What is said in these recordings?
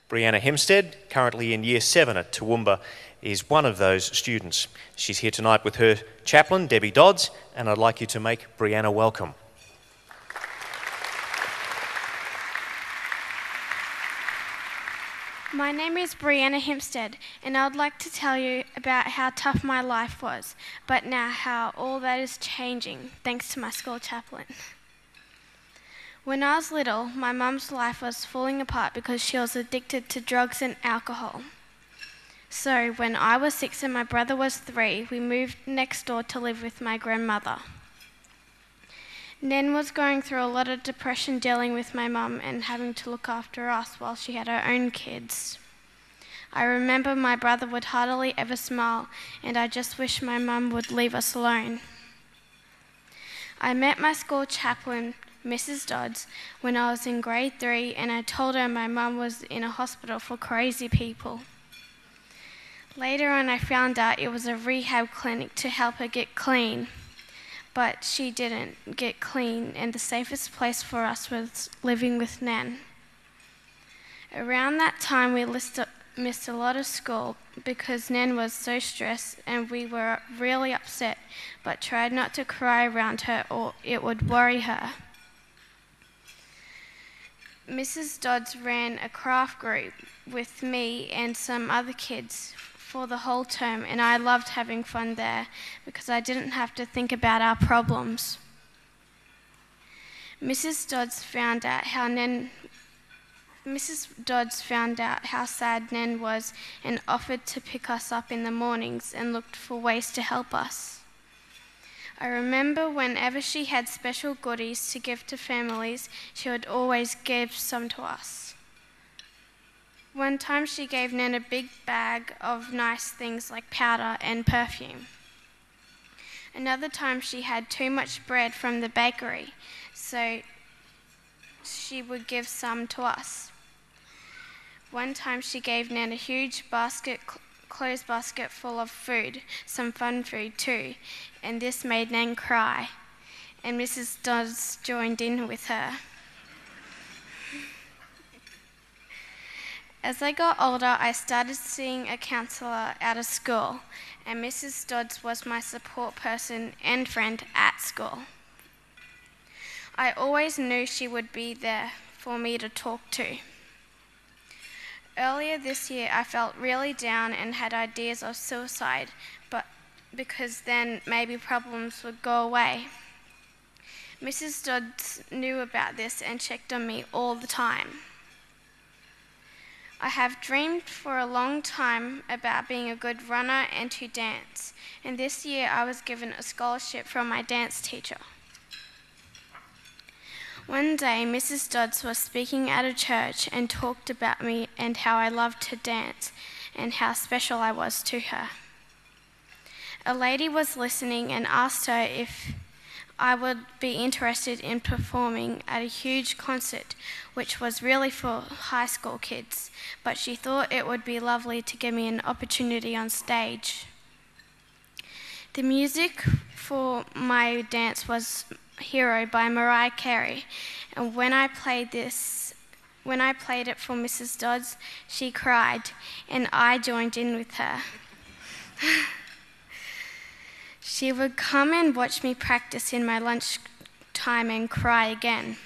Breanna Hempstead, currently in Year 7 at Toowoomba, is one of those students. She's here tonight with her chaplain, Debbie Dodds, and I'd like you to make Breanna welcome. My name is Breanna Hempstead, and I would like to tell you about how tough my life was, but now how all that is changing thanks to my school chaplain. When I was little, my mum's life was falling apart because she was addicted to drugs and alcohol. So when I was 6 and my brother was 3, we moved next door to live with my grandmother. Nan was going through a lot of depression dealing with my mum and having to look after us while she had her own kids. I remember my brother would hardly ever smile, and I just wish my mum would leave us alone. I met my school chaplain, Mrs. Dodds, when I was in grade 3, and I told her my mum was in a hospital for crazy people. Later on, I found out it was a rehab clinic to help her get clean. But she didn't get clean, and the safest place for us was living with Nan. Around that time, we missed a lot of school because Nan was so stressed, and we were really upset, but tried not to cry around her or it would worry her. Mrs. Dodds ran a craft group with me and some other kids for the whole term, and I loved having fun there because I didn't have to think about our problems. Mrs. Dodds found out how sad Nan was and offered to pick us up in the mornings and looked for ways to help us. I remember whenever she had special goodies to give to families, she would always give some to us. One time she gave Nan a big bag of nice things like powder and perfume. Another time she had too much bread from the bakery, so she would give some to us. One time she gave Nan a huge clothes basket full of food, some fun food too, and this made Nan cry, and Mrs. Dodds joined in with her. As I got older, I started seeing a counsellor out of school, and Mrs. Dodds was my support person and friend at school. I always knew she would be there for me to talk to. Earlier this year, I felt really down and had ideas of suicide, but because then maybe problems would go away. Mrs. Dodds knew about this and checked on me all the time. I have dreamed for a long time about being a good runner and to dance, and this year I was given a scholarship from my dance teacher. One day, Mrs. Dodds was speaking at a church and talked about me and how I loved to dance and how special I was to her. A lady was listening and asked her if I would be interested in performing at a huge concert, which was really for high school kids, but she thought it would be lovely to give me an opportunity on stage. The music for my dance was Hero by Mariah Carey, and when I played it for Mrs. Dodds, she cried, and I joined in with her. She would come and watch me practice in my lunch time and cry again.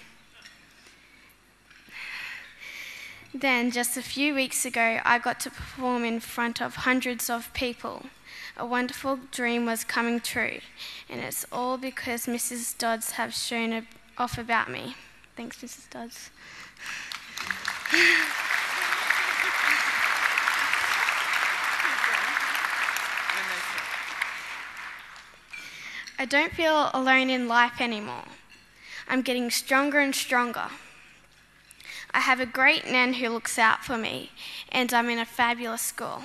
Then, just a few weeks ago, I got to perform in front of hundreds of people. A wonderful dream was coming true, and it's all because Mrs. Dodds have shown off about me. Thanks, Mrs. Dodds. I don't feel alone in life anymore. I'm getting stronger and stronger. I have a great Nan who looks out for me, and I'm in a fabulous school.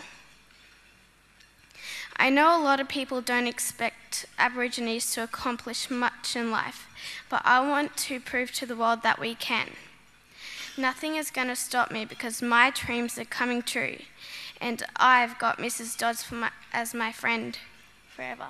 I know a lot of people don't expect Aborigines to accomplish much in life, but I want to prove to the world that we can. Nothing is going to stop me because my dreams are coming true, and I've got Mrs. Dodds as my friend forever.